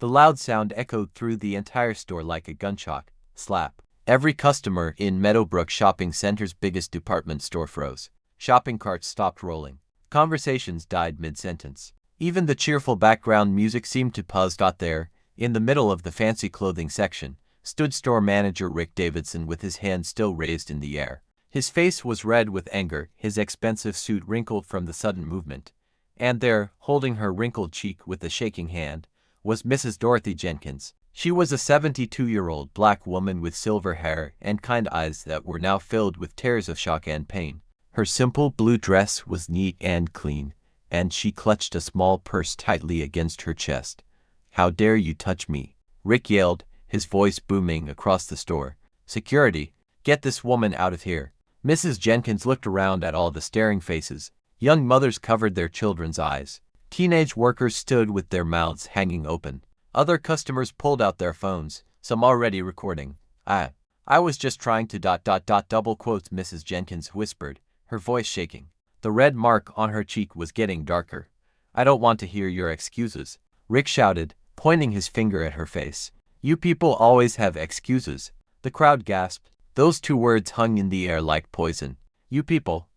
The loud sound echoed through the entire store like a gunshot. Slap. Every customer in Meadowbrook Shopping Center's biggest department store froze. Shopping carts stopped rolling. Conversations died mid-sentence. Even the cheerful background music seemed to pause. There, in the middle of the fancy clothing section, stood store manager Rick Davidson with his hand still raised in the air. His face was red with anger, his expensive suit wrinkled from the sudden movement. And there, holding her wrinkled cheek with a shaking hand, was Mrs. Dorothy Jenkins. She was a 72-year-old black woman with silver hair and kind eyes that were now filled with tears of shock and pain. Her simple blue dress was neat and clean, and she clutched a small purse tightly against her chest. "How dare you touch me?" Rick yelled, his voice booming across the store. "Security, get this woman out of here." Mrs. Jenkins looked around at all the staring faces. Young mothers covered their children's eyes. Teenage workers stood with their mouths hanging open. Other customers pulled out their phones, some already recording. I was just trying to ... double quotes," Mrs. Jenkins whispered, her voice shaking. The red mark on her cheek was getting darker. "I don't want to hear your excuses," Rick shouted, pointing his finger at her face. "You people always have excuses." The crowd gasped. Those two words hung in the air like poison. "You people."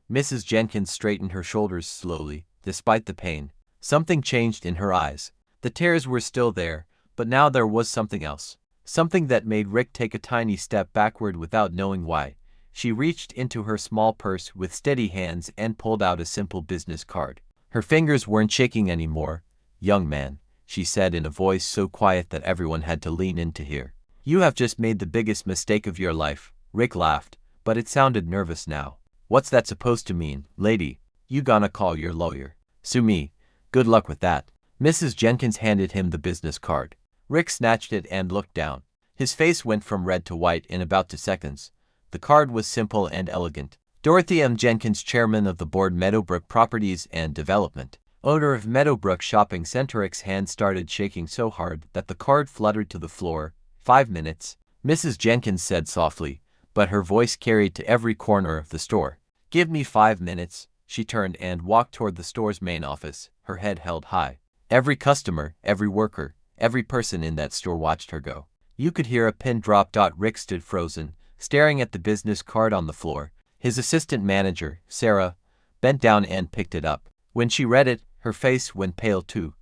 Mrs. Jenkins straightened her shoulders slowly, despite the pain. Something changed in her eyes. The tears were still there, but now there was something else. Something that made Rick take a tiny step backward without knowing why. She reached into her small purse with steady hands and pulled out a simple business card. Her fingers weren't shaking anymore. "Young man," she said in a voice so quiet that everyone had to lean in to hear. "You have just made the biggest mistake of your life." Rick laughed, but it sounded nervous now. "What's that supposed to mean, lady? You gonna call your lawyer? Sue me? Good luck with that." Mrs. Jenkins handed him the business card. Rick snatched it and looked down. His face went from red to white in about 2 seconds. The card was simple and elegant. Dorothy M. Jenkins, chairman of the board, Meadowbrook Properties and Development, owner of Meadowbrook Shopping Center. Rick's hand started shaking so hard that the card fluttered to the floor. 5 minutes, Mrs. Jenkins said softly, but her voice carried to every corner of the store. "Give me 5 minutes." She turned and walked toward the store's main office, her head held high. Every customer, every worker, every person in that store watched her go. You could hear a pin drop. Rick stood frozen, staring at the business card on the floor. His assistant manager, Sarah, bent down and picked it up. When she read it, her face went pale too.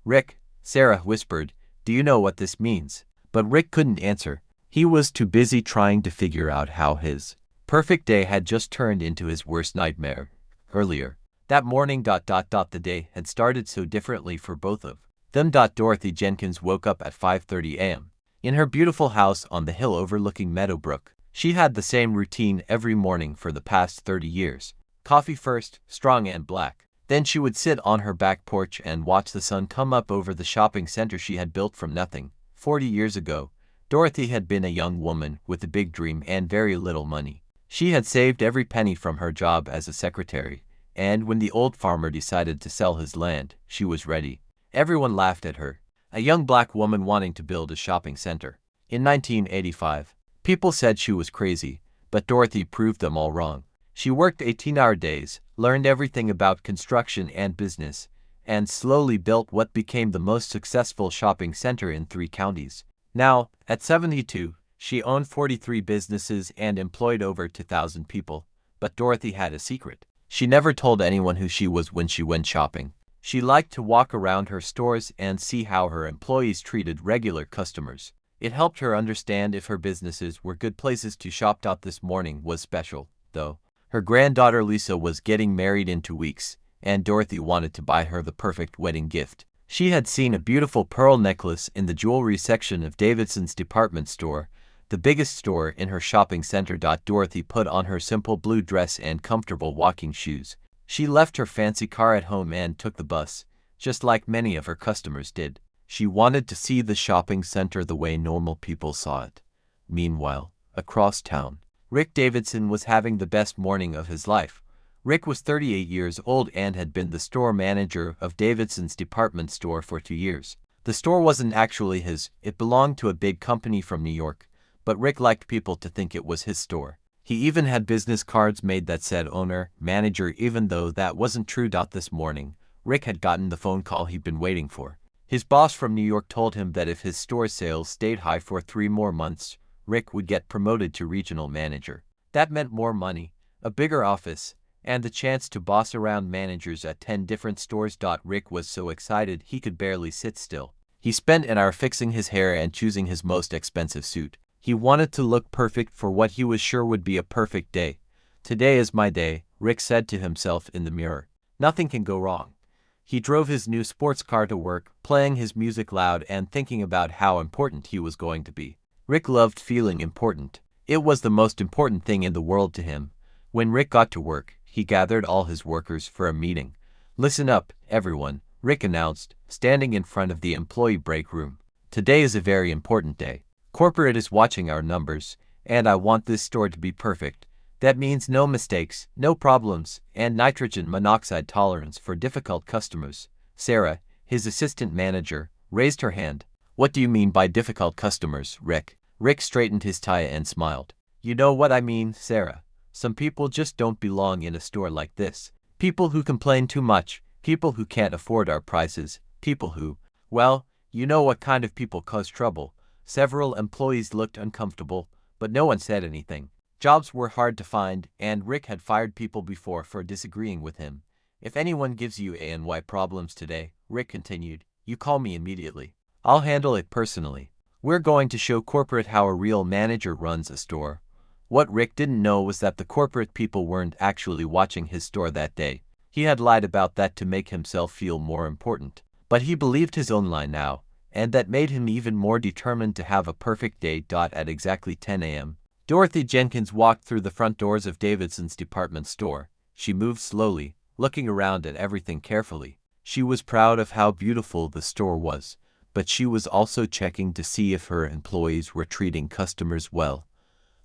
"Rick," Sarah whispered, "do you know what this means?" But Rick couldn't answer. He was too busy trying to figure out how his perfect day had just turned into his worst nightmare. Earlier that morning, the day had started so differently for both of them. Dorothy Jenkins woke up at 5:30 a.m. in her beautiful house on the hill overlooking Meadowbrook. She had the same routine every morning for the past 30 years. Coffee first, strong and black. Then she would sit on her back porch and watch the sun come up over the shopping center she had built from nothing. 40 years ago, Dorothy had been a young woman with a big dream and very little money. She had saved every penny from her job as a secretary, and when the old farmer decided to sell his land, she was ready. Everyone laughed at her, a young black woman wanting to build a shopping center. In 1985, people said she was crazy, but Dorothy proved them all wrong. She worked 18-hour days, learned everything about construction and business, and slowly built what became the most successful shopping center in 3 counties. Now, at 72, she owned 43 businesses and employed over 2,000 people. But Dorothy had a secret. She never told anyone who she was when she went shopping. She liked to walk around her stores and see how her employees treated regular customers. It helped her understand if her businesses were good places to shop. This morning was special, though. Her granddaughter Lisa was getting married in 2 weeks, and Dorothy wanted to buy her the perfect wedding gift. She had seen a beautiful pearl necklace in the jewelry section of Davidson's department store, the biggest store in her shopping center. Dorothy put on her simple blue dress and comfortable walking shoes. She left her fancy car at home and took the bus, just like many of her customers did. She wanted to see the shopping center the way normal people saw it. Meanwhile, across town, Rick Davidson was having the best morning of his life. Rick was 38 years old and had been the store manager of Davidson's department store for 2 years. The store wasn't actually his, it belonged to a big company from New York, but Rick liked people to think it was his store. He even had business cards made that said owner, manager, even though that wasn't true. This morning, Rick had gotten the phone call he'd been waiting for. His boss from New York told him that if his store's sales stayed high for 3 more months, Rick would get promoted to regional manager. That meant more money, a bigger office, and the chance to boss around managers at 10 different stores. Rick was so excited he could barely sit still. He spent an hour fixing his hair and choosing his most expensive suit. He wanted to look perfect for what he was sure would be a perfect day. "Today is my day," Rick said to himself in the mirror. "Nothing can go wrong." He drove his new sports car to work, playing his music loud and thinking about how important he was going to be. Rick loved feeling important. It was the most important thing in the world to him. When Rick got to work, he gathered all his workers for a meeting. "Listen up, everyone," Rick announced, standing in front of the employee break room. "Today is a very important day. Corporate is watching our numbers, and I want this store to be perfect. That means no mistakes, no problems, and nitrogen monoxide tolerance for difficult customers." Sarah, his assistant manager, raised her hand. "What do you mean by difficult customers, Rick?" Rick straightened his tie and smiled. "You know what I mean, Sarah. Some people just don't belong in a store like this. People who complain too much, people who can't afford our prices, people who, well, you know what kind of people cause trouble." Several employees looked uncomfortable, but no one said anything. Jobs were hard to find, and Rick had fired people before for disagreeing with him. "If anyone gives you A&Y problems today," Rick continued, "you call me immediately. I'll handle it personally. We're going to show corporate how a real manager runs a store." What Rick didn't know was that the corporate people weren't actually watching his store that day. He had lied about that to make himself feel more important. But he believed his own lie now, and that made him even more determined to have a perfect day. At exactly 10 a.m., Dorothy Jenkins walked through the front doors of Davidson's department store. She moved slowly, looking around at everything carefully. She was proud of how beautiful the store was, but she was also checking to see if her employees were treating customers well.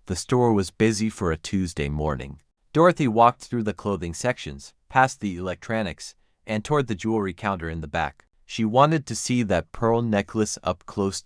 The store was busy for a Tuesday morning. Dorothy walked through the clothing sections, past the electronics, and toward the jewelry counter in the back. She wanted to see that pearl necklace up close.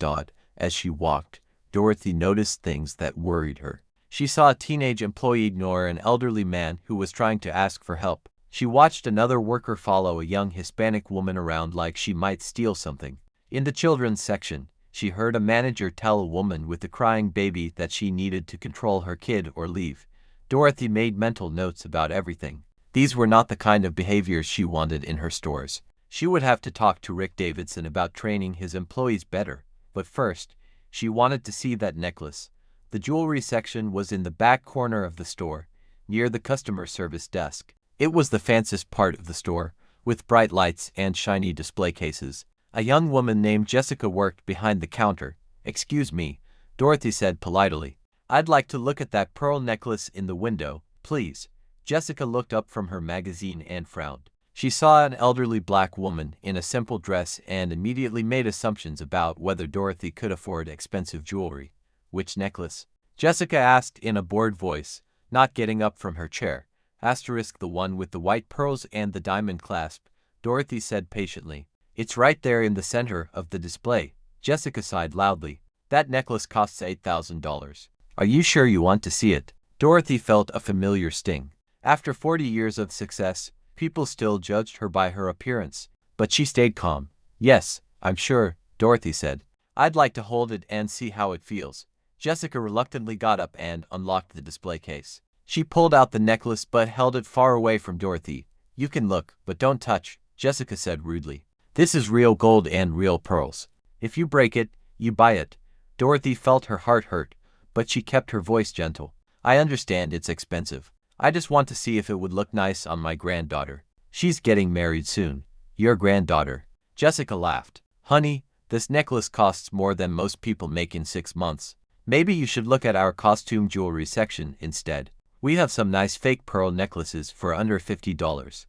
As she walked, Dorothy noticed things that worried her. She saw a teenage employee ignore an elderly man who was trying to ask for help. She watched another worker follow a young Hispanic woman around like she might steal something. In the children's section, she heard a manager tell a woman with a crying baby that she needed to control her kid or leave. Dorothy made mental notes about everything. These were not the kind of behaviors she wanted in her stores. She would have to talk to Rick Davidson about training his employees better. But first, she wanted to see that necklace. The jewelry section was in the back corner of the store, near the customer service desk. It was the fanciest part of the store, with bright lights and shiny display cases. A young woman named Jessica worked behind the counter. "Excuse me," Dorothy said politely. "I'd like to look at that pearl necklace in the window, please." Jessica looked up from her magazine and frowned. She saw an elderly black woman in a simple dress and immediately made assumptions about whether Dorothy could afford expensive jewelry. "Which necklace?" Jessica asked in a bored voice, not getting up from her chair. "The one with the white pearls and the diamond clasp," Dorothy said patiently. "It's right there in the center of the display." Jessica sighed loudly. "That necklace costs $8,000. Are you sure you want to see it?" Dorothy felt a familiar sting. After 40 years of success, people still judged her by her appearance. But she stayed calm. "Yes, I'm sure," Dorothy said. "I'd like to hold it and see how it feels." Jessica reluctantly got up and unlocked the display case. She pulled out the necklace but held it far away from Dorothy. "You can look, but don't touch," Jessica said rudely. "This is real gold and real pearls. If you break it, you buy it." Dorothy felt her heart hurt, but she kept her voice gentle. "I understand it's expensive. I just want to see if it would look nice on my granddaughter. She's getting married soon." "Your granddaughter?" Jessica laughed. "Honey, this necklace costs more than most people make in 6 months. Maybe you should look at our costume jewelry section instead. We have some nice fake pearl necklaces for under $50.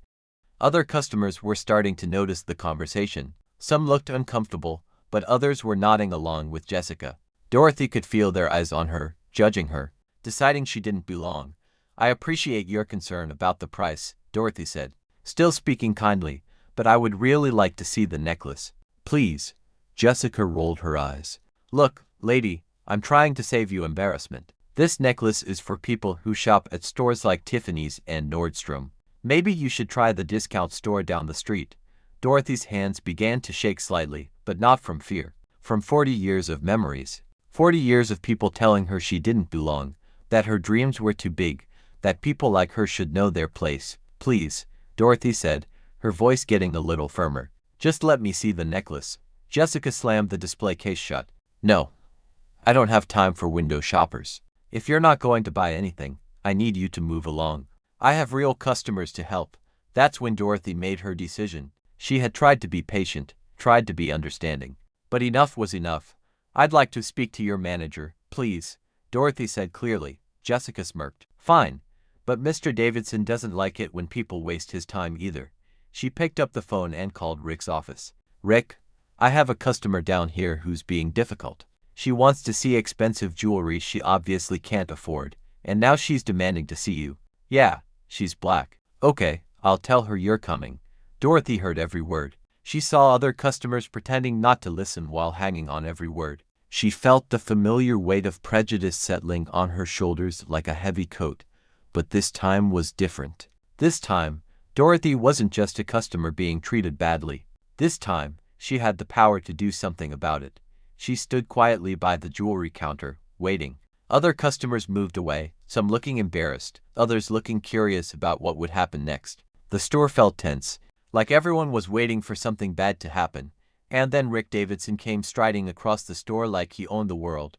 Other customers were starting to notice the conversation. Some looked uncomfortable, but others were nodding along with Jessica. Dorothy could feel their eyes on her, judging her, deciding she didn't belong. "I appreciate your concern about the price," Dorothy said, still speaking kindly, "but I would really like to see the necklace." "Please." Jessica rolled her eyes. "Look, lady, I'm trying to save you embarrassment. This necklace is for people who shop at stores like Tiffany's and Nordstrom. Maybe you should try the discount store down the street." Dorothy's hands began to shake slightly, but not from fear. From 40 years of memories. 40 years of people telling her she didn't belong, that her dreams were too big, that people like her should know their place. Please, Dorothy said, her voice getting a little firmer. Just let me see the necklace. Jessica slammed the display case shut. No. I don't have time for window shoppers. If you're not going to buy anything, I need you to move along. I have real customers to help. That's when Dorothy made her decision. She had tried to be patient, tried to be understanding. But enough was enough. I'd like to speak to your manager, please, Dorothy said clearly. Jessica smirked. Fine. But Mr. Davidson doesn't like it when people waste his time either. She picked up the phone and called Rick's office. Rick, I have a customer down here who's being difficult. She wants to see expensive jewelry she obviously can't afford, and now she's demanding to see you. Yeah, she's black. Okay, I'll tell her you're coming. Dorothy heard every word. She saw other customers pretending not to listen while hanging on every word. She felt the familiar weight of prejudice settling on her shoulders like a heavy coat. But this time was different. This time, Dorothy wasn't just a customer being treated badly. This time, she had the power to do something about it. She stood quietly by the jewelry counter, waiting. Other customers moved away, some looking embarrassed, others looking curious about what would happen next. The store felt tense, like everyone was waiting for something bad to happen. And then Rick Davidson came striding across the store like he owned the world.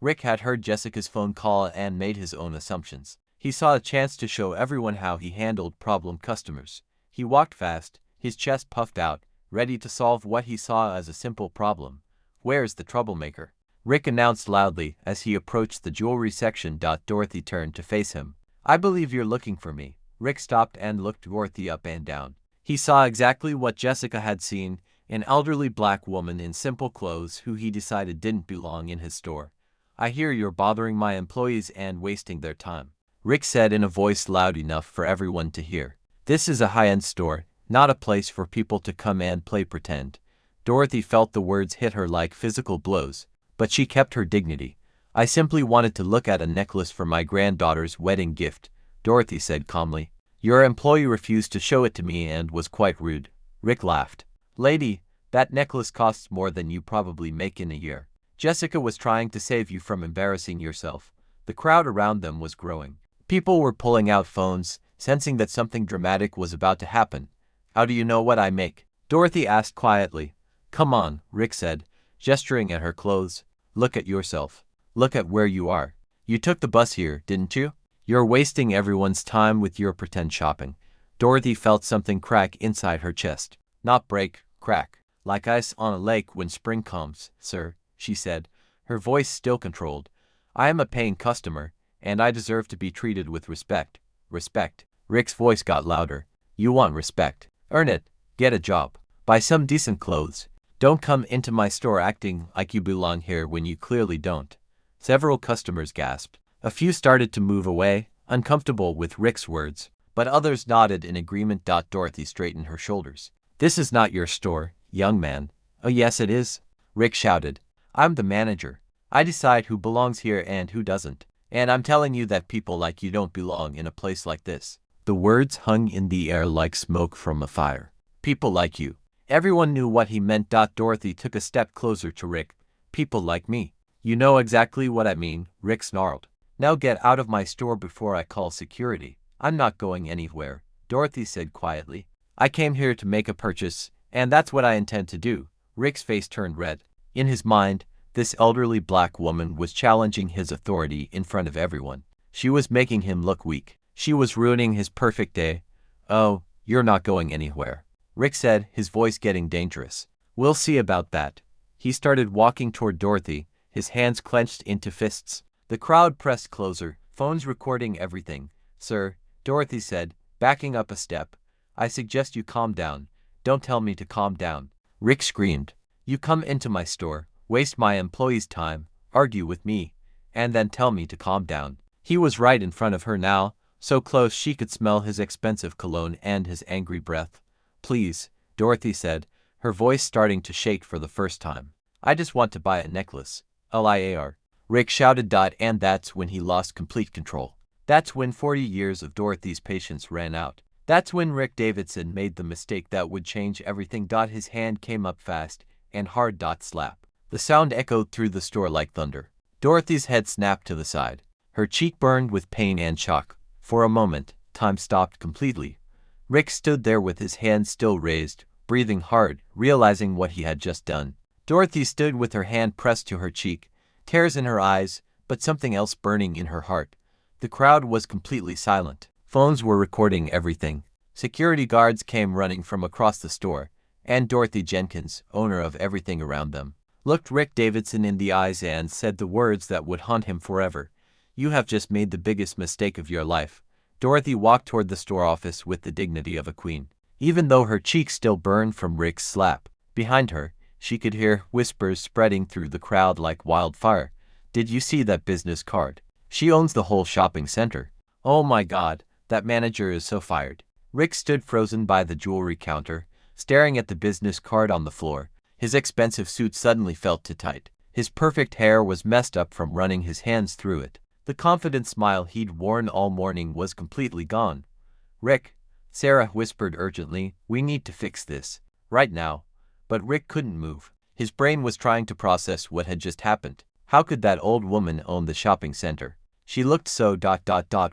Rick had heard Jessica's phone call and made his own assumptions. He saw a chance to show everyone how he handled problem customers. He walked fast, his chest puffed out, ready to solve what he saw as a simple problem. Where's the troublemaker? Rick announced loudly as he approached the jewelry section. Dorothy turned to face him. I believe you're looking for me. Rick stopped and looked Dorothy up and down. He saw exactly what Jessica had seen, an elderly black woman in simple clothes who he decided didn't belong in his store. I hear you're bothering my employees and wasting their time, Rick said in a voice loud enough for everyone to hear. This is a high-end store, not a place for people to come and play pretend. Dorothy felt the words hit her like physical blows, but she kept her dignity. I simply wanted to look at a necklace for my granddaughter's wedding gift, Dorothy said calmly. Your employee refused to show it to me and was quite rude. Rick laughed. Lady, that necklace costs more than you probably make in a year. Jessica was trying to save you from embarrassing yourself. The crowd around them was growing. People were pulling out phones, sensing that something dramatic was about to happen. How do you know what I make? Dorothy asked quietly. Come on, Rick said, gesturing at her clothes. Look at yourself. Look at where you are. You took the bus here, didn't you? You're wasting everyone's time with your pretend shopping. Dorothy felt something crack inside her chest. Not break, crack. Like ice on a lake when spring comes, sir, she said, her voice still controlled. I am a paying customer, and I deserve to be treated with respect. Respect. Rick's voice got louder. You want respect. Earn it. Get a job. Buy some decent clothes. Don't come into my store acting like you belong here when you clearly don't. Several customers gasped. A few started to move away, uncomfortable with Rick's words, but others nodded in agreement. Dorothy straightened her shoulders. This is not your store, young man. Oh yes it is, Rick shouted. I'm the manager. I decide who belongs here and who doesn't. And I'm telling you that people like you don't belong in a place like this. The words hung in the air like smoke from a fire. People like you. Everyone knew what he meant. Dorothy took a step closer to Rick. People like me. You know exactly what I mean, Rick snarled. Now get out of my store before I call security. I'm not going anywhere, Dorothy said quietly. I came here to make a purchase, and that's what I intend to do. Rick's face turned red. In his mind, this elderly black woman was challenging his authority in front of everyone. She was making him look weak. She was ruining his perfect day. Oh, you're not going anywhere, Rick said, his voice getting dangerous. We'll see about that. He started walking toward Dorothy, his hands clenched into fists. The crowd pressed closer, phones recording everything. Sir, Dorothy said, backing up a step. I suggest you calm down. Don't tell me to calm down. Rick screamed. You come into my store, waste my employees' time, argue with me, and then tell me to calm down. He was right in front of her now, so close she could smell his expensive cologne and his angry breath. Please, Dorothy said, her voice starting to shake for the first time. I just want to buy a necklace. LIAR. Rick shouted. And that's when he lost complete control. That's when 40 years of Dorothy's patience ran out. That's when Rick Davidson made the mistake that would change everything. His hand came up fast, and hard slap. The sound echoed through the store like thunder. Dorothy's head snapped to the side. Her cheek burned with pain and shock. For a moment, time stopped completely. Rick stood there with his hands still raised, breathing hard, realizing what he had just done. Dorothy stood with her hand pressed to her cheek, tears in her eyes, but something else burning in her heart. The crowd was completely silent. Phones were recording everything. Security guards came running from across the store, and Dorothy Jenkins, owner of everything around them, looked Rick Davidson in the eyes and said the words that would haunt him forever. "You have just made the biggest mistake of your life." Dorothy walked toward the store office with the dignity of a queen. Even though her cheeks still burned from Rick's slap, behind her, she could hear whispers spreading through the crowd like wildfire. "Did you see that business card? She owns the whole shopping center. Oh my God, that manager is so fired." Rick stood frozen by the jewelry counter, staring at the business card on the floor. His expensive suit suddenly felt too tight. His perfect hair was messed up from running his hands through it. The confident smile he'd worn all morning was completely gone. "Rick," Sarah whispered urgently, "we need to fix this. Right now." But Rick couldn't move. His brain was trying to process what had just happened. How could that old woman own the shopping center? She looked so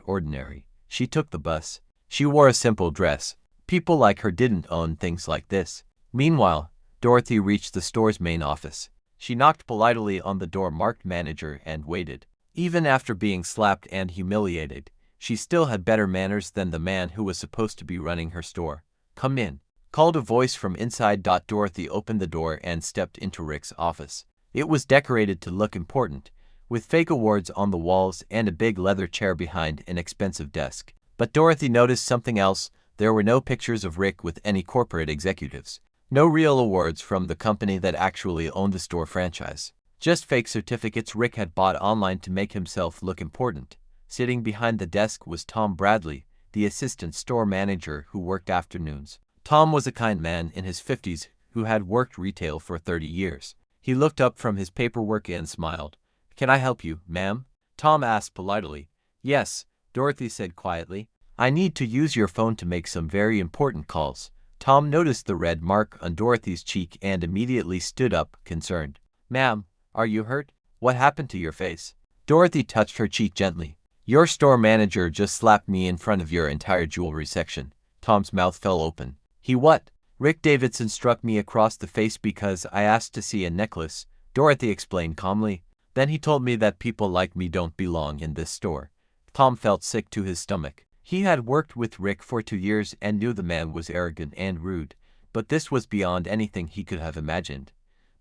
ordinary. She took the bus. She wore a simple dress. People like her didn't own things like this. Meanwhile, Dorothy reached the store's main office. She knocked politely on the door marked manager and waited. Even after being slapped and humiliated, she still had better manners than the man who was supposed to be running her store. "Come in," called a voice from inside. Dorothy opened the door and stepped into Rick's office. It was decorated to look important, with fake awards on the walls and a big leather chair behind an expensive desk. But Dorothy noticed something else. There were no pictures of Rick with any corporate executives. No real awards from the company that actually owned the store franchise. Just fake certificates Rick had bought online to make himself look important. Sitting behind the desk was Tom Bradley, the assistant store manager who worked afternoons. Tom was a kind man in his 50s who had worked retail for 30 years. He looked up from his paperwork and smiled. "Can I help you, ma'am?" Tom asked politely. "Yes," Dorothy said quietly. "I need to use your phone to make some very important calls." Tom noticed the red mark on Dorothy's cheek and immediately stood up, concerned. "Ma'am, are you hurt? What happened to your face?" Dorothy touched her cheek gently. "Your store manager just slapped me in front of your entire jewelry section." Tom's mouth fell open. "He what?" "Rick Davidson struck me across the face because I asked to see a necklace," Dorothy explained calmly. "Then he told me that people like me don't belong in this store." Tom felt sick to his stomach. He had worked with Rick for 2 years and knew the man was arrogant and rude, but this was beyond anything he could have imagined.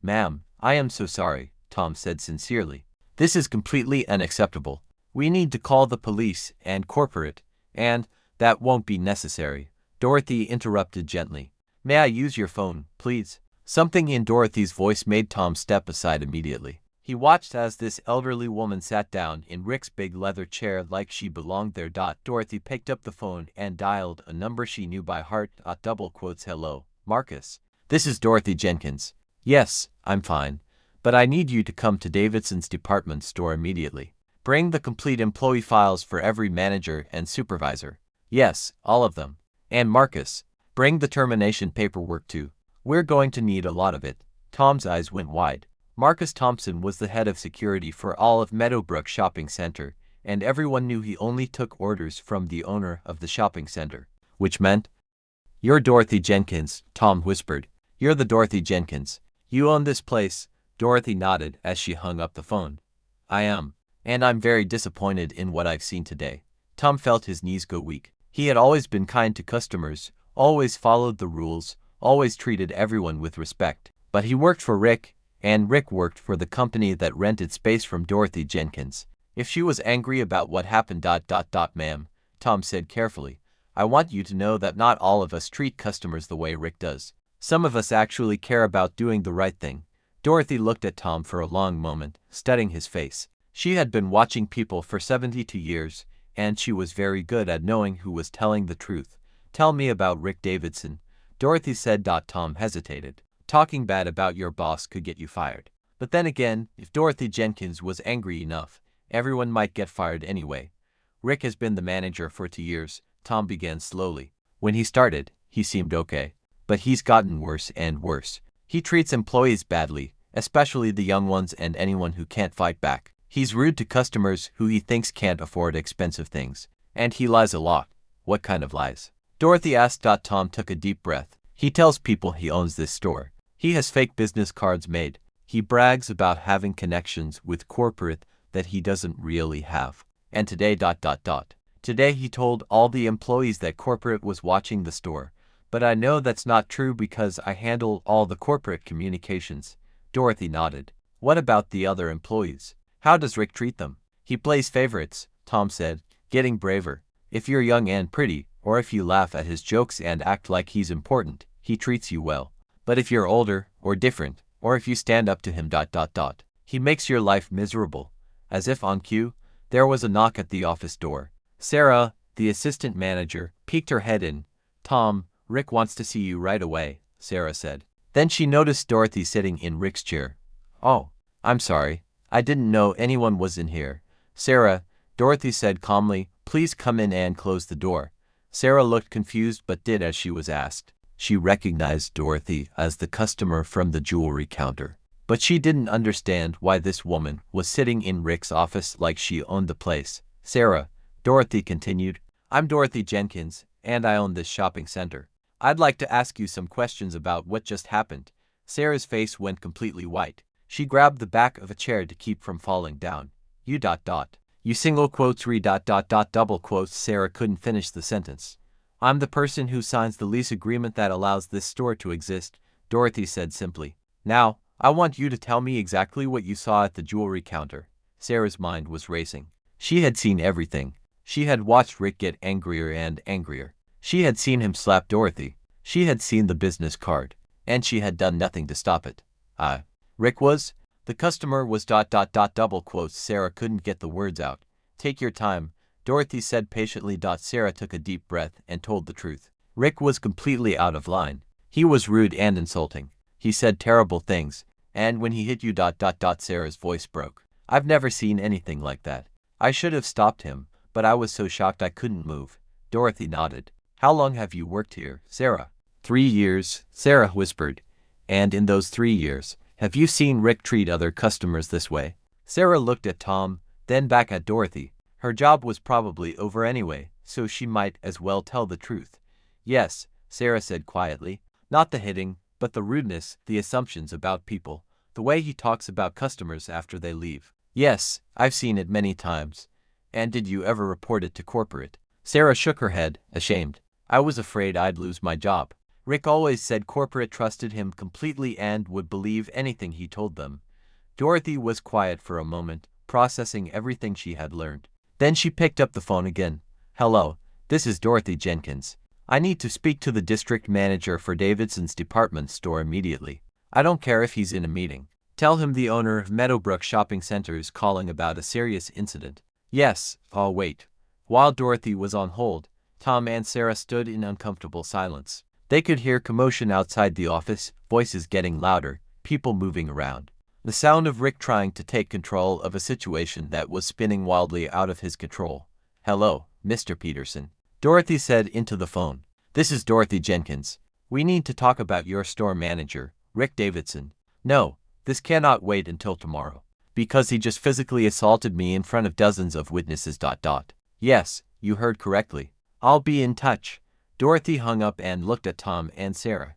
"Ma'am, I am so sorry," Tom said sincerely. "This is completely unacceptable. We need to call the police and corporate, and that won't be necessary," Dorothy interrupted gently. "May I use your phone, please?" Something in Dorothy's voice made Tom step aside immediately. He watched as this elderly woman sat down in Rick's big leather chair like she belonged there. Dorothy picked up the phone and dialed a number she knew by heart. "Hello, Marcus. This is Dorothy Jenkins." "Yes, I'm fine. But I need you to come to Davidson's department store immediately. Bring the complete employee files for every manager and supervisor." "Yes, all of them. And Marcus, bring the termination paperwork too. We're going to need a lot of it." Tom's eyes went wide. Marcus Thompson was the head of security for all of Meadowbrook Shopping Center, and everyone knew he only took orders from the owner of the shopping center. Which meant, "You're Dorothy Jenkins," Tom whispered. "You're the Dorothy Jenkins. You own this place." Dorothy nodded as she hung up the phone. "I am. And I'm very disappointed in what I've seen today." Tom felt his knees go weak. He had always been kind to customers, always followed the rules, always treated everyone with respect. But he worked for Rick, and Rick worked for the company that rented space from Dorothy Jenkins. If she was angry about what happened, "Ma'am," Tom said carefully, "I want you to know that not all of us treat customers the way Rick does. Some of us actually care about doing the right thing." Dorothy looked at Tom for a long moment, studying his face. She had been watching people for 72 years, and she was very good at knowing who was telling the truth. "Tell me about Rick Davidson," Dorothy said. Tom hesitated. "Talking bad about your boss could get you fired. But then again, if Dorothy Jenkins was angry enough, everyone might get fired anyway. Rick has been the manager for 2 years," Tom began slowly. "When he started, he seemed okay. But he's gotten worse and worse. He treats employees badly, especially the young ones and anyone who can't fight back. He's rude to customers who he thinks can't afford expensive things. And he lies a lot. What kind of lies? Dorothy asked. Tom took a deep breath. He tells people he owns this store. He has fake business cards made. He brags about having connections with corporate that he doesn't really have. And today. Today he told all the employees that corporate was watching the store. But I know that's not true because I handle all the corporate communications. Dorothy nodded. What about the other employees? How does Rick treat them? He plays favorites, Tom said, getting braver. If you're young and pretty, or if you laugh at his jokes and act like he's important, he treats you well. But if you're older, or different, or if you stand up to him. He makes your life miserable. As if on cue, there was a knock at the office door. Sarah, the assistant manager, peeked her head in. Tom, Rick wants to see you right away, Sarah said. Then she noticed Dorothy sitting in Rick's chair. Oh, I'm sorry. I didn't know anyone was in here. Sarah, Dorothy said calmly, please come in and close the door. Sarah looked confused but did as she was asked. She recognized Dorothy as the customer from the jewelry counter. But she didn't understand why this woman was sitting in Rick's office like she owned the place. Sarah, Dorothy continued, I'm Dorothy Jenkins, and I own this shopping center. I'd like to ask you some questions about what just happened. Sarah's face went completely white. She grabbed the back of a chair to keep from falling down. You single quotes re double quotes. Sarah couldn't finish the sentence. I'm the person who signs the lease agreement that allows this store to exist, Dorothy said simply. Now, I want you to tell me exactly what you saw at the jewelry counter. Sarah's mind was racing. She had seen everything. She had watched Rick get angrier and angrier. She had seen him slap Dorothy. She had seen the business card. And she had done nothing to stop it. Rick was? The customer was double quotes. Sarah couldn't get the words out. Take your time, Dorothy said patiently. Sarah took a deep breath and told the truth. Rick was completely out of line. He was rude and insulting. He said terrible things. And when he hit you. Sarah's voice broke. I've never seen anything like that. I should have stopped him, but I was so shocked I couldn't move. Dorothy nodded. How long have you worked here, Sarah? 3 years, Sarah whispered. And in those 3 years, have you seen Rick treat other customers this way? Sarah looked at Tom, then back at Dorothy. Her job was probably over anyway, so she might as well tell the truth. Yes, Sarah said quietly. Not the hitting, but the rudeness, the assumptions about people, the way he talks about customers after they leave. Yes, I've seen it many times. And did you ever report it to corporate? Sarah shook her head, ashamed. I was afraid I'd lose my job. Rick always said corporate trusted him completely and would believe anything he told them. Dorothy was quiet for a moment, processing everything she had learned. Then she picked up the phone again. Hello, this is Dorothy Jenkins. I need to speak to the district manager for Davidson's department store immediately. I don't care if he's in a meeting. Tell him the owner of Meadowbrook Shopping Center is calling about a serious incident. Yes, I'll wait. While Dorothy was on hold, Tom and Sarah stood in uncomfortable silence. They could hear commotion outside the office, voices getting louder, people moving around. The sound of Rick trying to take control of a situation that was spinning wildly out of his control. Hello, Mr. Peterson. Dorothy said into the phone. This is Dorothy Jenkins. We need to talk about your store manager, Rick Davidson. No, this cannot wait until tomorrow. Because he just physically assaulted me in front of dozens of witnesses. Yes, you heard correctly. I'll be in touch. Dorothy hung up and looked at Tom and Sarah.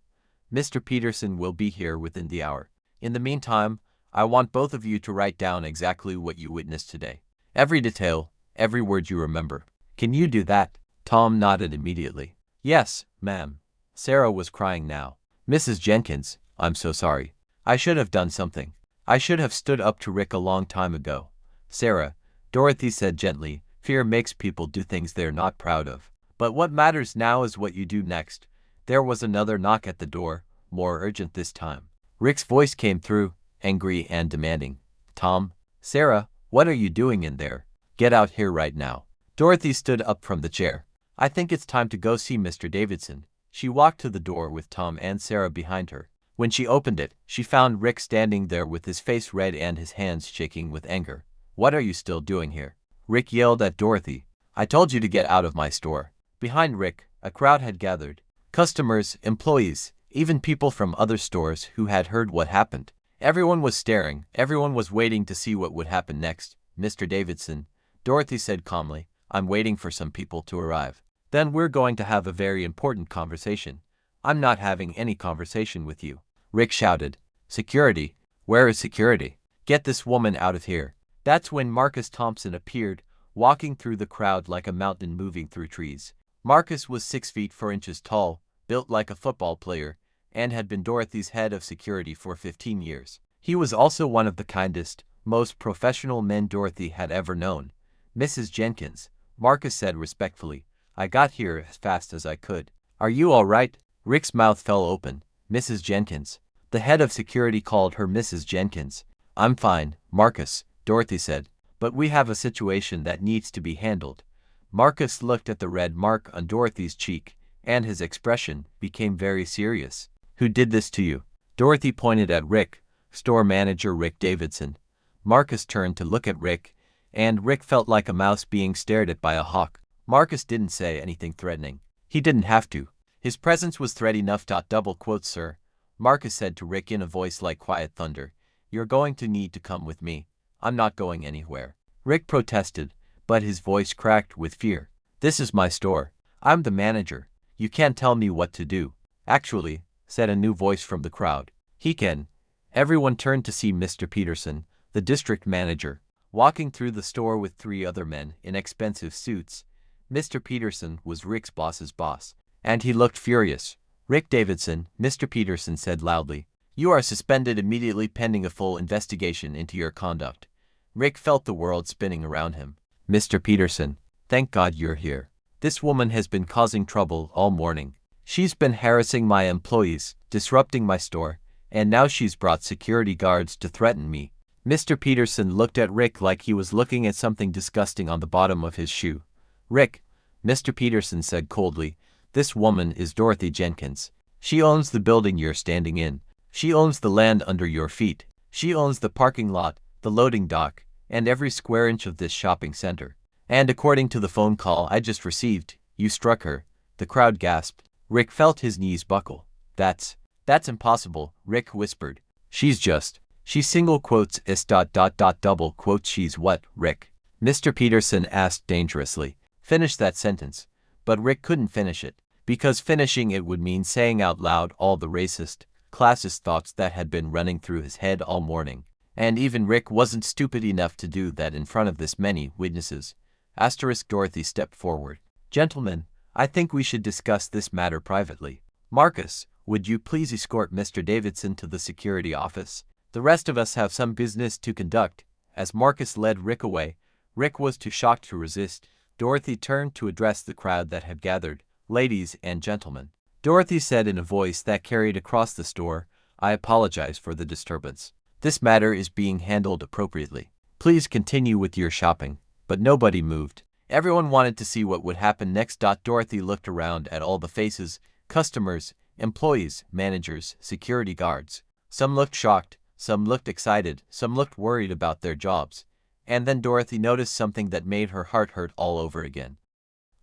Mr. Peterson will be here within the hour. In the meantime, I want both of you to write down exactly what you witnessed today. Every detail, every word you remember. Can you do that? Tom nodded immediately. Yes, ma'am. Sarah was crying now. Mrs. Jenkins, I'm so sorry. I should have done something. I should have stood up to Rick a long time ago. Sarah, Dorothy said gently, fear makes people do things they're not proud of. But what matters now is what you do next. There was another knock at the door, more urgent this time. Rick's voice came through, angry and demanding. Tom, Sarah, what are you doing in there? Get out here right now. Dorothy stood up from the chair. I think it's time to go see Mr. Davidson. She walked to the door with Tom and Sarah behind her. When she opened it, she found Rick standing there with his face red and his hands shaking with anger. What are you still doing here? Rick yelled at Dorothy. I told you to get out of my store. Behind Rick, a crowd had gathered. Customers, employees, even people from other stores who had heard what happened. Everyone was staring, everyone was waiting to see what would happen next. Mr. Davidson, Dorothy said calmly, I'm waiting for some people to arrive. Then we're going to have a very important conversation. I'm not having any conversation with you. Rick shouted. Security? Where is security? Get this woman out of here. That's when Marcus Thompson appeared, walking through the crowd like a mountain moving through trees. Marcus was 6 feet 4 inches tall, built like a football player, and had been Dorothy's head of security for 15 years. He was also one of the kindest, most professional men Dorothy had ever known. Mrs. Jenkins, Marcus said respectfully, I got here as fast as I could. Are you all right? Rick's mouth fell open. Mrs. Jenkins. The head of security called her Mrs. Jenkins. I'm fine, Marcus, Dorothy said, but we have a situation that needs to be handled. Marcus looked at the red mark on Dorothy's cheek, and his expression became very serious. Who did this to you? Dorothy pointed at Rick, store manager Rick Davidson. Marcus turned to look at Rick, and Rick felt like a mouse being stared at by a hawk. Marcus didn't say anything threatening. He didn't have to. His presence was threat enough. Double quote, sir. Marcus said to Rick in a voice like quiet thunder. You're going to need to come with me. I'm not going anywhere. Rick protested, but his voice cracked with fear. This is my store. I'm the manager. You can't tell me what to do. Actually, said a new voice from the crowd. He can. Everyone turned to see Mr. Peterson, the district manager, walking through the store with 3 other men in expensive suits. Mr. Peterson was Rick's boss's boss, and he looked furious. Rick Davidson, Mr. Peterson said loudly, you are suspended immediately pending a full investigation into your conduct. Rick felt the world spinning around him. Mr. Peterson, thank God you're here. This woman has been causing trouble all morning. She's been harassing my employees, disrupting my store, and now she's brought security guards to threaten me. Mr. Peterson looked at Rick like he was looking at something disgusting on the bottom of his shoe. Rick, Mr. Peterson said coldly, this woman is Dorothy Jenkins. She owns the building you're standing in. She owns the land under your feet. She owns the parking lot, the loading dock, and every square inch of this shopping center. And according to the phone call I just received, you struck her. The crowd gasped. Rick felt his knees buckle. That's impossible, Rick whispered. She's single quotes double quotes she's what, Rick? Mr. Peterson asked dangerously. Finish that sentence. But Rick couldn't finish it, because finishing it would mean saying out loud all the racist, classist thoughts that had been running through his head all morning. And even Rick wasn't stupid enough to do that in front of this many witnesses. Dorothy stepped forward. Gentlemen, I think we should discuss this matter privately. Marcus, would you please escort Mr. Davidson to the security office? The rest of us have some business to conduct. As Marcus led Rick away, Rick was too shocked to resist. Dorothy turned to address the crowd that had gathered. Ladies and gentlemen, Dorothy said in a voice that carried across the store, I apologize for the disturbance. This matter is being handled appropriately. Please continue with your shopping. But nobody moved. Everyone wanted to see what would happen next. Dorothy looked around at all the faces, customers, employees, managers, security guards. Some looked shocked, some looked excited, some looked worried about their jobs. And then Dorothy noticed something that made her heart hurt all over again.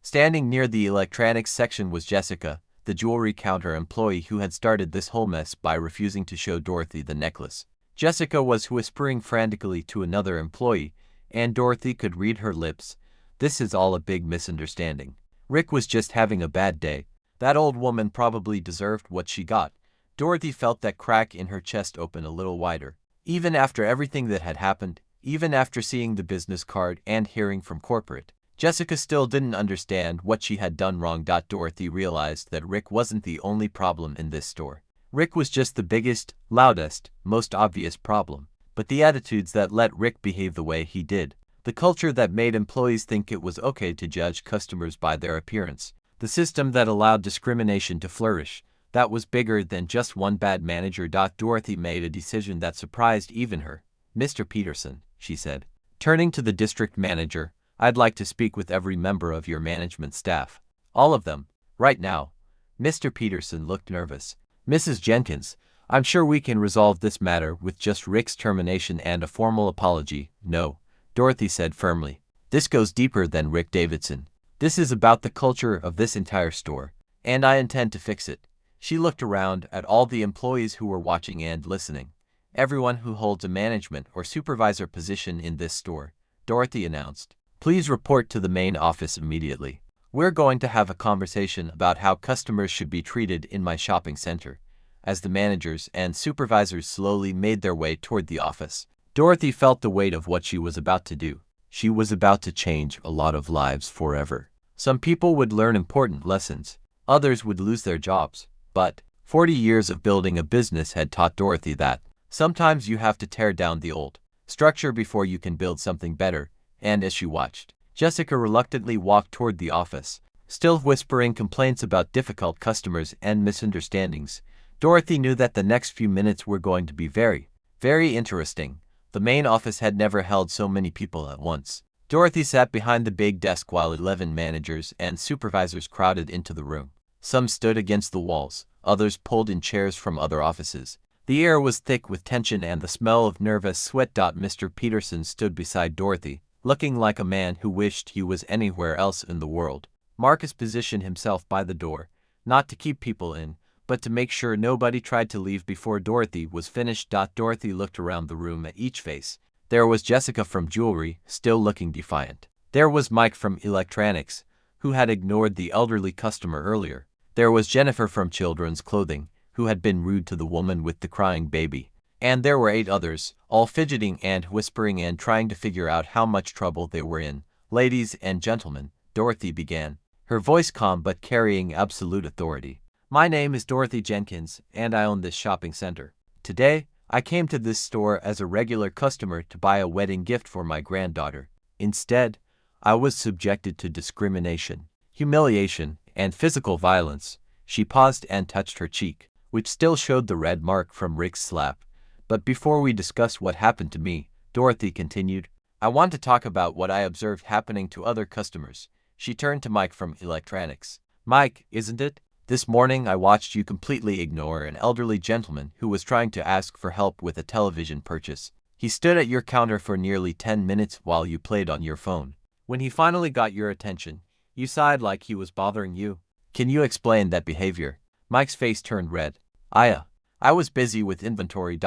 Standing near the electronics section was Jessica, the jewelry counter employee who had started this whole mess by refusing to show Dorothy the necklace. Jessica was whispering frantically to another employee, and Dorothy could read her lips. This is all a big misunderstanding. Rick was just having a bad day. That old woman probably deserved what she got. Dorothy felt that crack in her chest open a little wider. Even after everything that had happened, even after seeing the business card and hearing from corporate, Jessica still didn't understand what she had done wrong. Dorothy realized that Rick wasn't the only problem in this store. Rick was just the biggest, loudest, most obvious problem. But the attitudes that let Rick behave the way he did, the culture that made employees think it was okay to judge customers by their appearance, the system that allowed discrimination to flourish, that was bigger than just one bad manager. Dorothy made a decision that surprised even her. Mr. Peterson, she said, turning to the district manager, I'd like to speak with every member of your management staff. All of them, right now. Mr. Peterson looked nervous. Mrs. Jenkins, I'm sure we can resolve this matter with just Rick's termination and a formal apology. No, Dorothy said firmly. This goes deeper than Rick Davidson. This is about the culture of this entire store, and I intend to fix it. She looked around at all the employees who were watching and listening. Everyone who holds a management or supervisor position in this store, Dorothy announced. Please report to the main office immediately. We're going to have a conversation about how customers should be treated in my shopping center. As the managers and supervisors slowly made their way toward the office, Dorothy felt the weight of what she was about to do. She was about to change a lot of lives forever. Some people would learn important lessons. Others would lose their jobs. But 40 years of building a business had taught Dorothy that sometimes you have to tear down the old structure before you can build something better. And as she watched, Jessica reluctantly walked toward the office, still whispering complaints about difficult customers and misunderstandings. Dorothy knew that the next few minutes were going to be very, very interesting. The main office had never held so many people at once. Dorothy sat behind the big desk while 11 managers and supervisors crowded into the room. Some stood against the walls, others pulled in chairs from other offices. The air was thick with tension and the smell of nervous sweat. Mr. Peterson stood beside Dorothy, looking like a man who wished he was anywhere else in the world. Marcus positioned himself by the door, not to keep people in, but to make sure nobody tried to leave before Dorothy was finished. Dorothy looked around the room at each face. There was Jessica from Jewelry, still looking defiant. There was Mike from Electronics, who had ignored the elderly customer earlier. There was Jennifer from Children's Clothing, who had been rude to the woman with the crying baby. And there were 8 others, all fidgeting and whispering and trying to figure out how much trouble they were in. Ladies and gentlemen, Dorothy began, her voice calm but carrying absolute authority. My name is Dorothy Jenkins, and I own this shopping center. Today, I came to this store as a regular customer to buy a wedding gift for my granddaughter. Instead, I was subjected to discrimination, humiliation, and physical violence. She paused and touched her cheek, which still showed the red mark from Rick's slap. But before we discuss what happened to me, Dorothy continued, I want to talk about what I observed happening to other customers. She turned to Mike from Electronics. Mike, isn't it? This morning I watched you completely ignore an elderly gentleman who was trying to ask for help with a television purchase. He stood at your counter for nearly 10 minutes while you played on your phone. When he finally got your attention, you sighed like he was bothering you. Can you explain that behavior? Mike's face turned red. I was busy with inventory.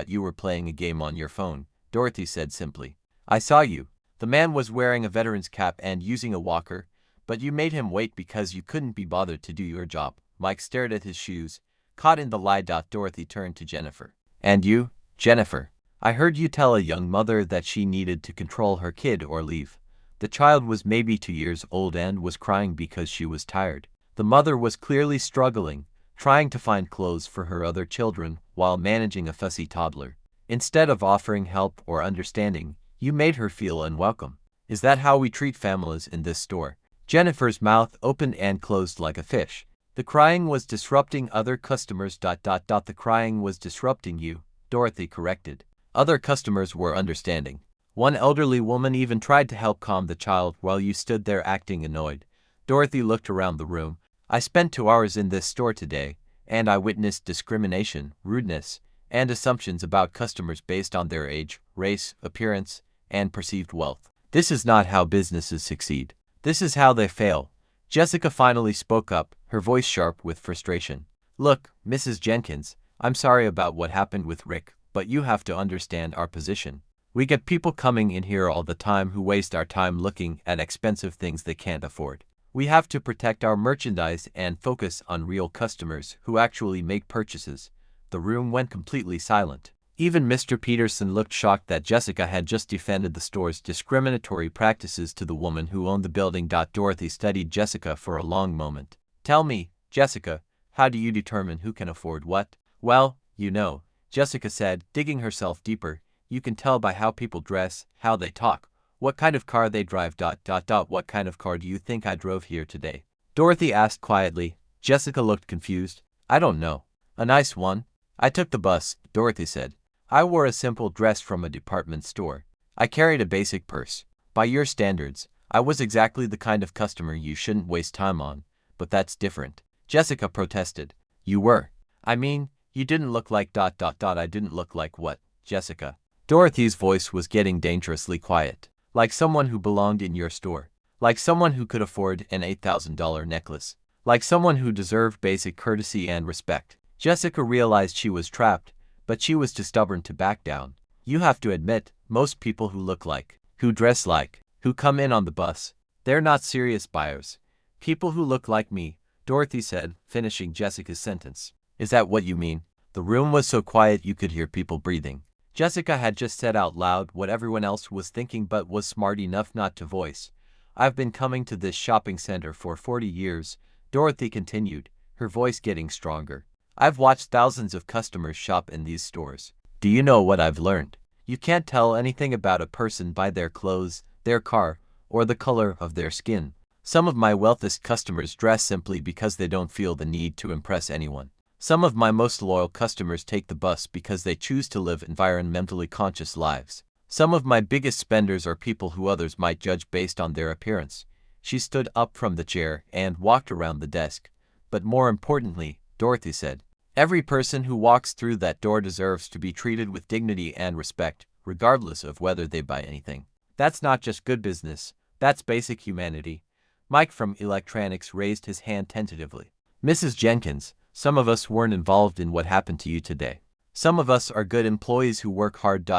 You were playing a game on your phone, Dorothy said simply. I saw you. The man was wearing a veteran's cap and using a walker, but you made him wait because you couldn't be bothered to do your job. Mike stared at his shoes, caught in the lie. Dorothy turned to Jennifer. And you, Jennifer? I heard you tell a young mother that she needed to control her kid or leave. The child was maybe 2 years old and was crying because she was tired. The mother was clearly struggling, trying to find clothes for her other children while managing a fussy toddler. Instead of offering help or understanding, you made her feel unwelcome. Is that how we treat families in this store? Jennifer's mouth opened and closed like a fish. The crying was disrupting other customers. The crying was disrupting you, Dorothy corrected. Other customers were understanding. One elderly woman even tried to help calm the child while you stood there acting annoyed. Dorothy looked around the room. I spent 2 hours in this store today, and I witnessed discrimination, rudeness, and assumptions about customers based on their age, race, appearance, and perceived wealth. This is not how businesses succeed. This is how they fail. Jessica finally spoke up, her voice sharp with frustration. Look, Mrs. Jenkins, I'm sorry about what happened with Rick, but you have to understand our position. We get people coming in here all the time who waste our time looking at expensive things they can't afford. We have to protect our merchandise and focus on real customers who actually make purchases. The room went completely silent. Even Mr. Peterson looked shocked that Jessica had just defended the store's discriminatory practices to the woman who owned the building. Dorothy studied Jessica for a long moment. Tell me, Jessica, how do you determine who can afford what? Well, you know, Jessica said, digging herself deeper, you can tell by how people dress, how they talk, what kind of car they drive. What kind of car do you think I drove here today? Dorothy asked quietly. Jessica looked confused. I don't know. A nice one. I took the bus, Dorothy said. I wore a simple dress from a department store. I carried a basic purse. By your standards, I was exactly the kind of customer you shouldn't waste time on. But that's different. Jessica protested. You were. I mean, you didn't look like ... I didn't look like what, Jessica? Dorothy's voice was getting dangerously quiet. Like someone who belonged in your store. Like someone who could afford an $8,000 necklace. like someone who deserved basic courtesy and respect. Jessica realized she was trapped, but she was too stubborn to back down. You have to admit, most people who look like, who dress like, who come in on the bus, they're not serious buyers. People who look like me, Dorothy said, finishing Jessica's sentence. Is that what you mean? The room was so quiet you could hear people breathing. Jessica had just said out loud what everyone else was thinking but was smart enough not to voice. I've been coming to this shopping center for 40 years, Dorothy continued, her voice getting stronger. I've watched thousands of customers shop in these stores. Do you know what I've learned? You can't tell anything about a person by their clothes, their car, or the color of their skin. Some of my wealthiest customers dress simply because they don't feel the need to impress anyone. Some of my most loyal customers take the bus because they choose to live environmentally conscious lives. Some of my biggest spenders are people who others might judge based on their appearance. She stood up from the chair and walked around the desk. But more importantly, Dorothy said, every person who walks through that door deserves to be treated with dignity and respect, regardless of whether they buy anything. That's not just good business, that's basic humanity. Mike from electronics raised his hand tentatively. Mrs. Jenkins, some of us weren't involved in what happened to you today. Some of us are good employees who work hard.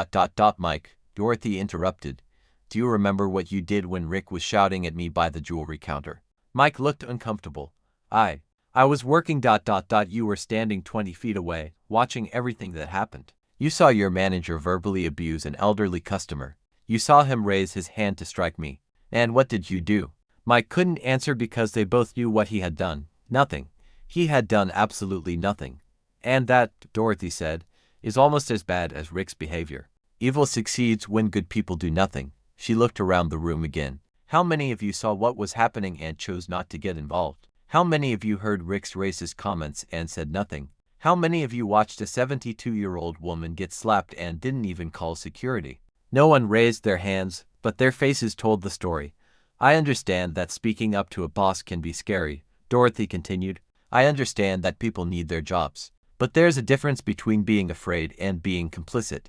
Mike, Dorothy interrupted. Do you remember what you did when Rick was shouting at me by the jewelry counter? Mike looked uncomfortable. I was working. You were standing 20 feet away, watching everything that happened. You saw your manager verbally abuse an elderly customer. You saw him raise his hand to strike me. And what did you do? Mike couldn't answer because they both knew what he had done. Nothing. He had done absolutely nothing. And that, Dorothy said, is almost as bad as Rick's behavior. Evil succeeds when good people do nothing. She looked around the room again. How many of you saw what was happening and chose not to get involved? How many of you heard Rick's racist comments and said nothing? How many of you watched a 72-year-old woman get slapped and didn't even call security? No one raised their hands, but their faces told the story. I understand that speaking up to a boss can be scary, Dorothy continued. I understand that people need their jobs. But there's a difference between being afraid and being complicit.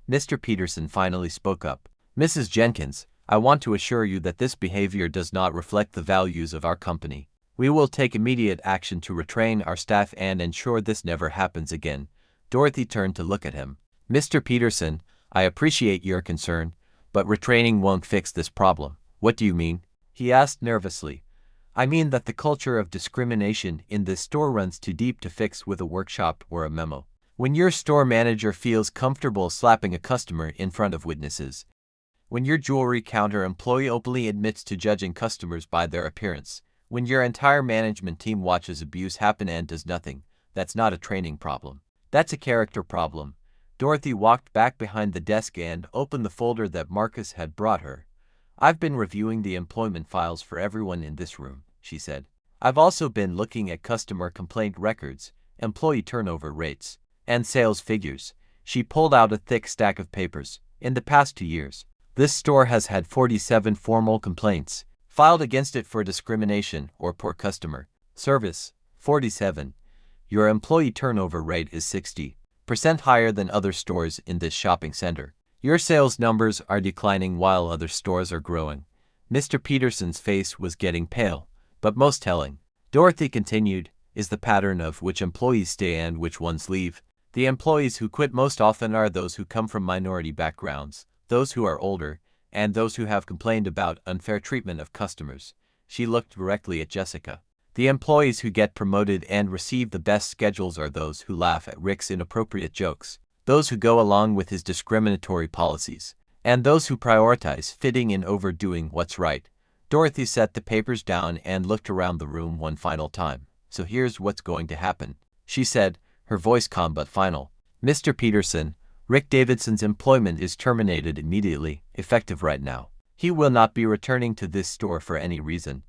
Mr. Peterson finally spoke up. Mrs. Jenkins, I want to assure you that this behavior does not reflect the values of our company. We will take immediate action to retrain our staff and ensure this never happens again. Dorothy turned to look at him. Mr. Peterson, I appreciate your concern, but retraining won't fix this problem. What do you mean? He asked nervously. I mean that the culture of discrimination in this store runs too deep to fix with a workshop or a memo. When your store manager feels comfortable slapping a customer in front of witnesses, when your jewelry counter employee openly admits to judging customers by their appearance, when your entire management team watches abuse happen and does nothing, that's not a training problem. That's a character problem. Dorothy walked back behind the desk and opened the folder that Marcus had brought her. I've been reviewing the employment files for everyone in this room, she said. I've also been looking at customer complaint records, employee turnover rates, and sales figures. She pulled out a thick stack of papers. In the past 2 years, this store has had 47 formal complaints filed against it for discrimination or poor customer service. 47. Your employee turnover rate is 60% higher than other stores in this shopping center. Your sales numbers are declining while other stores are growing. Mr. Peterson's face was getting pale, but most telling, Dorothy continued, is the pattern of which employees stay and which ones leave. The employees who quit most often are those who come from minority backgrounds, those who are older, and those who have complained about unfair treatment of customers. She looked directly at Jessica. The employees who get promoted and receive the best schedules are those who laugh at Rick's inappropriate jokes, those who go along with his discriminatory policies, and those who prioritize fitting in over doing what's right. Dorothy set the papers down and looked around the room one final time. So here's what's going to happen, she said, her voice calm but final. Mr. Peterson, Rick Davidson's employment is terminated immediately, effective right now. He will not be returning to this store for any reason.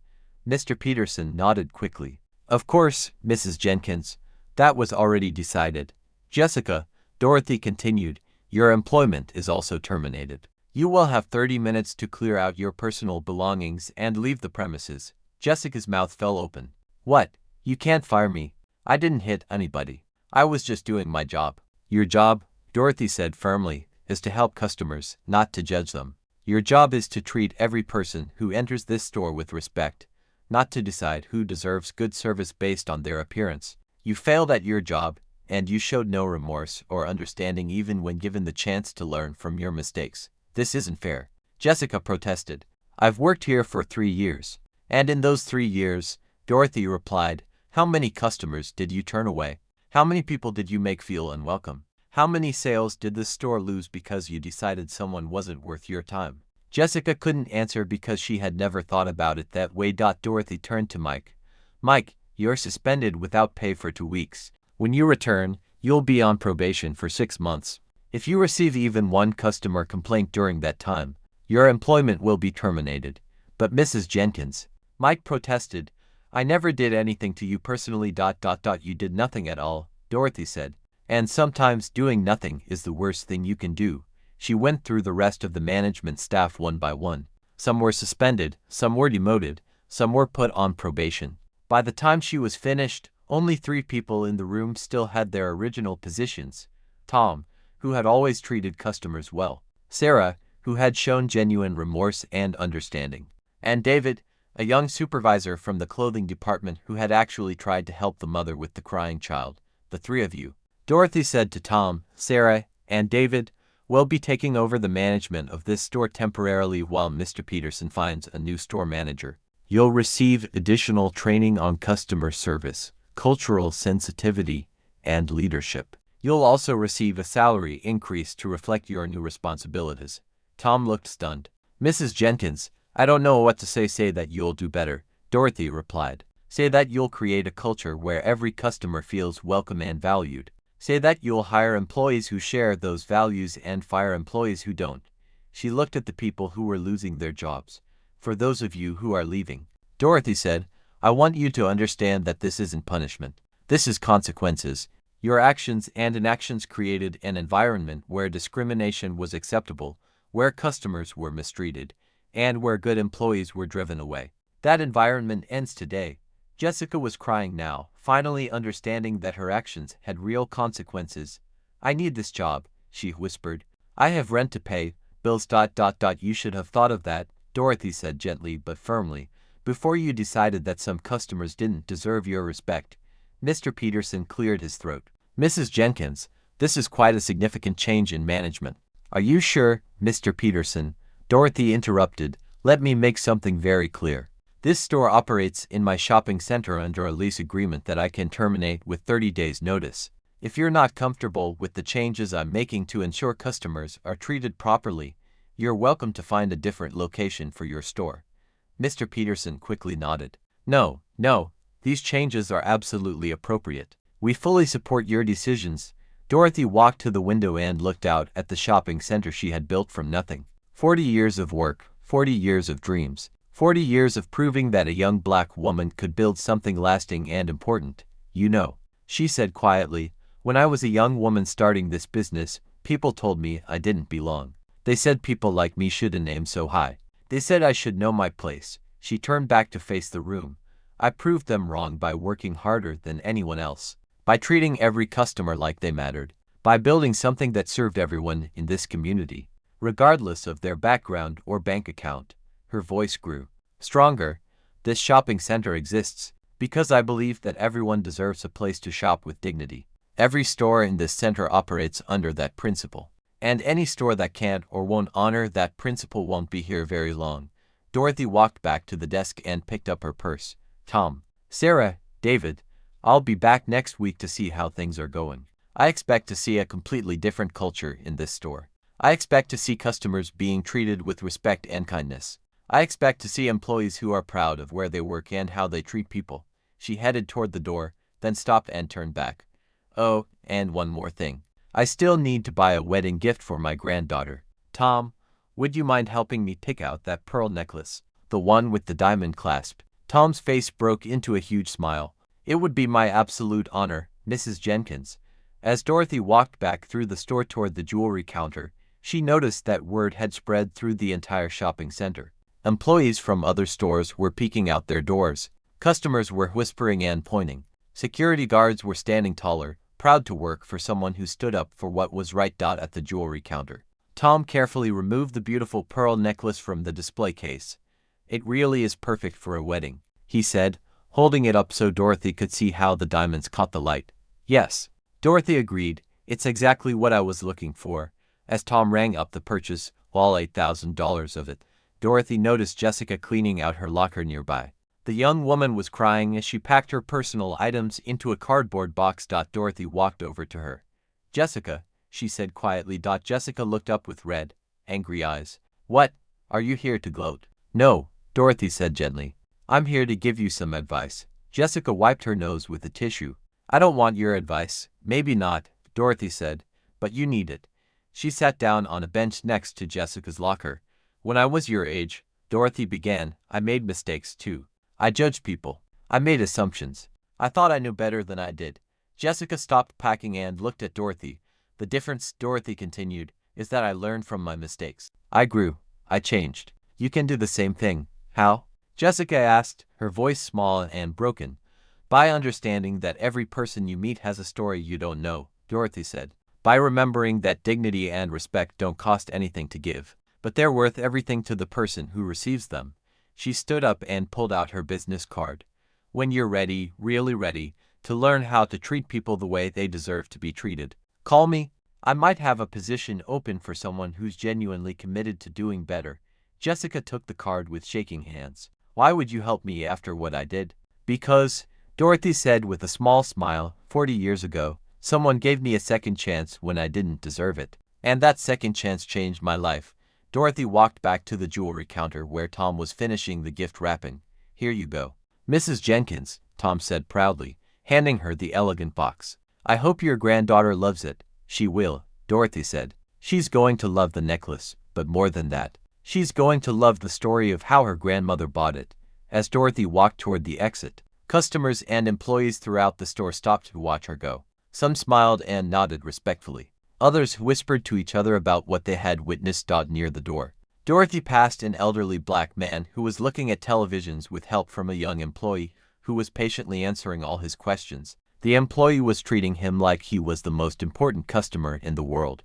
Mr. Peterson nodded quickly. Of course, Mrs. Jenkins, that was already decided. Jessica, Dorothy continued, your employment is also terminated. You will have 30 minutes to clear out your personal belongings and leave the premises. Jessica's mouth fell open. What? You can't fire me. I didn't hit anybody. I was just doing my job. Your job, Dorothy said firmly, is to help customers, not to judge them. Your job is to treat every person who enters this store with respect. not to decide who deserves good service based on their appearance. You failed at your job, and you showed no remorse or understanding even when given the chance to learn from your mistakes. This isn't fair. Jessica protested. I've worked here for 3 years. And in those 3 years, Dorothy replied, how many customers did you turn away? How many people did you make feel unwelcome? How many sales did the store lose because you decided someone wasn't worth your time? Jessica couldn't answer because she had never thought about it that way. Dorothy turned to Mike. Mike, you're suspended without pay for 2 weeks. When you return, you'll be on probation for 6 months. If you receive even one customer complaint during that time, your employment will be terminated. But Mrs. Jenkins, Mike protested, I never did anything to you personally. You did nothing at all, Dorothy said. And sometimes doing nothing is the worst thing you can do. She went through the rest of the management staff one by one. Some were suspended, some were demoted, some were put on probation. By the time she was finished, only 3 people in the room still had their original positions. Tom, who had always treated customers well. Sarah, who had shown genuine remorse and understanding. And David, a young supervisor from the clothing department who had actually tried to help the mother with the crying child. The 3 of you, Dorothy said to Tom, Sarah, and David, will be taking over the management of this store temporarily while Mr. Peterson finds a new store manager. You'll receive additional training on customer service, cultural sensitivity, and leadership. You'll also receive a salary increase to reflect your new responsibilities. Tom looked stunned. Mrs. Jenkins, I don't know what to say. Say that you'll do better, Dorothy replied. Say that you'll create a culture where every customer feels welcome and valued. Say that you'll hire employees who share those values and fire employees who don't. She looked at the people who were losing their jobs. For those of you who are leaving, Dorothy said, I want you to understand that this isn't punishment. This is consequences. Your actions and inactions created an environment where discrimination was acceptable, where customers were mistreated, and where good employees were driven away. That environment ends today. Jessica was crying now, finally understanding that her actions had real consequences. I need this job, she whispered. I have rent to pay, bills. You should have thought of that, Dorothy said gently but firmly, before you decided that some customers didn't deserve your respect. Mr. Peterson cleared his throat. Mrs. Jenkins, this is quite a significant change in management. Are you sure, Mr. Peterson? Dorothy interrupted. Let me make something very clear. This store operates in my shopping center under a lease agreement that I can terminate with 30 days' notice. If you're not comfortable with the changes I'm making to ensure customers are treated properly, you're welcome to find a different location for your store. Mr. Peterson quickly nodded. No, these changes are absolutely appropriate. We fully support your decisions. Dorothy walked to the window and looked out at the shopping center she had built from nothing. 40 years of work, 40 years of dreams. 40 years of proving that a young black woman could build something lasting and important. You know, she said quietly, when I was a young woman starting this business, people told me I didn't belong. They said people like me shouldn't aim so high. They said I should know my place. She turned back to face the room. I proved them wrong by working harder than anyone else, by treating every customer like they mattered, by building something that served everyone in this community, regardless of their background or bank account. Her voice grew stronger. This shopping center exists because I believe that everyone deserves a place to shop with dignity. Every store in this center operates under that principle. And any store that can't or won't honor that principle won't be here very long. Dorothy walked back to the desk and picked up her purse. Tom, Sarah, David, I'll be back next week to see how things are going. I expect to see a completely different culture in this store. I expect to see customers being treated with respect and kindness. I expect to see employees who are proud of where they work and how they treat people. She headed toward the door, then stopped and turned back. Oh, and one more thing. I still need to buy a wedding gift for my granddaughter. Tom, would you mind helping me pick out that pearl necklace, the one with the diamond clasp? Tom's face broke into a huge smile. It would be my absolute honor, Mrs. Jenkins. As Dorothy walked back through the store toward the jewelry counter, she noticed that word had spread through the entire shopping center. Employees from other stores were peeking out their doors. Customers were whispering and pointing. Security guards were standing taller, proud to work for someone who stood up for what was right. At the jewelry counter, Tom carefully removed the beautiful pearl necklace from the display case. It really is perfect for a wedding, he said, holding it up so Dorothy could see how the diamonds caught the light. Yes, Dorothy agreed, it's exactly what I was looking for. As Tom rang up the purchase, all $8,000 of it, Dorothy noticed Jessica cleaning out her locker nearby. The young woman was crying as she packed her personal items into a cardboard box. Dorothy walked over to her. Jessica, she said quietly. Jessica looked up with red, angry eyes. What? Are you here to gloat? No, Dorothy said gently. I'm here to give you some advice. Jessica wiped her nose with a tissue. I don't want your advice. Maybe not, Dorothy said, but you need it. She sat down on a bench next to Jessica's locker. When I was your age, Dorothy began, I made mistakes too. I judged people. I made assumptions. I thought I knew better than I did. Jessica stopped packing and looked at Dorothy. The difference, Dorothy continued, is that I learned from my mistakes. I grew. I changed. You can do the same thing. How? Jessica asked, her voice small and broken. By understanding that every person you meet has a story you don't know, Dorothy said. By remembering that dignity and respect don't cost anything to give, but they're worth everything to the person who receives them. She stood up and pulled out her business card. When you're ready, really ready, to learn how to treat people the way they deserve to be treated, call me. I might have a position open for someone who's genuinely committed to doing better. Jessica took the card with shaking hands. Why would you help me after what I did? Because, Dorothy said with a small smile, 40 years ago, someone gave me a second chance when I didn't deserve it. And that second chance changed my life. Dorothy walked back to the jewelry counter where Tom was finishing the gift wrapping. Here you go. Mrs. Jenkins, Tom said proudly, handing her the elegant box. I hope your granddaughter loves it. She will, Dorothy said. She's going to love the necklace, but more than that, she's going to love the story of how her grandmother bought it. As Dorothy walked toward the exit, customers and employees throughout the store stopped to watch her go. Some smiled and nodded respectfully. Others whispered to each other about what they had witnessed. Near the door, Dorothy passed an elderly black man who was looking at televisions with help from a young employee who was patiently answering all his questions. The employee was treating him like he was the most important customer in the world.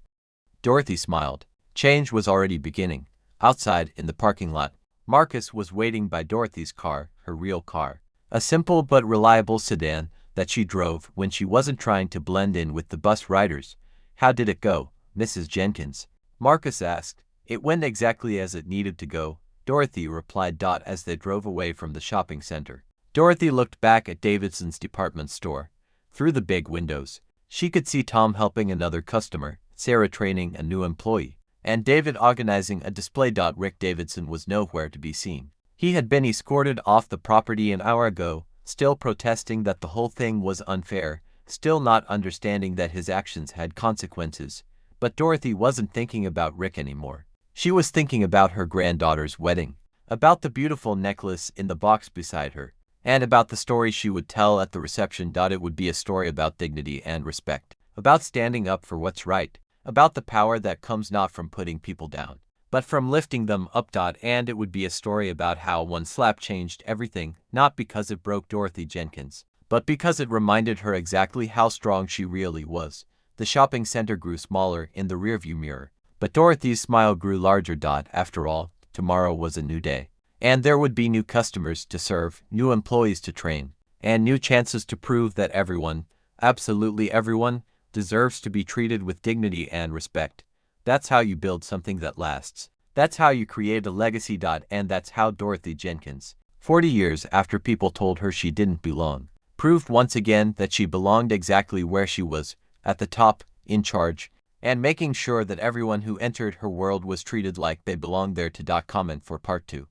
Dorothy smiled. Change was already beginning. Outside, in the parking lot, Marcus was waiting by Dorothy's car, her real car. A simple but reliable sedan that she drove when she wasn't trying to blend in with the bus riders. How did it go, Mrs. Jenkins? Marcus asked. It went exactly as it needed to go, Dorothy replied. As they drove away from the shopping center, Dorothy looked back at Davidson's department store. Through the big windows, she could see Tom helping another customer, Sarah training a new employee, and David organizing a display. Rick Davidson was nowhere to be seen. He had been escorted off the property an hour ago, still protesting that the whole thing was unfair, still not understanding that his actions had consequences. But Dorothy wasn't thinking about Rick anymore. She was thinking about her granddaughter's wedding, about the beautiful necklace in the box beside her, and about the story she would tell at the reception. It would be a story about dignity and respect, about standing up for what's right, about the power that comes not from putting people down, but from lifting them up. And it would be a story about how one slap changed everything, not because it broke Dorothy Jenkins, but because it reminded her exactly how strong she really was. The shopping center grew smaller in the rearview mirror, but Dorothy's smile grew larger. After all, tomorrow was a new day, and there would be new customers to serve, new employees to train, and new chances to prove that everyone, absolutely everyone, deserves to be treated with dignity and respect. That's how you build something that lasts. That's how you create a legacy. And that's how Dorothy Jenkins, 40 years after people told her she didn't belong, proved once again that she belonged exactly where she was, at the top, in charge, and making sure that everyone who entered her world was treated like they belonged there. Comment for Part 2.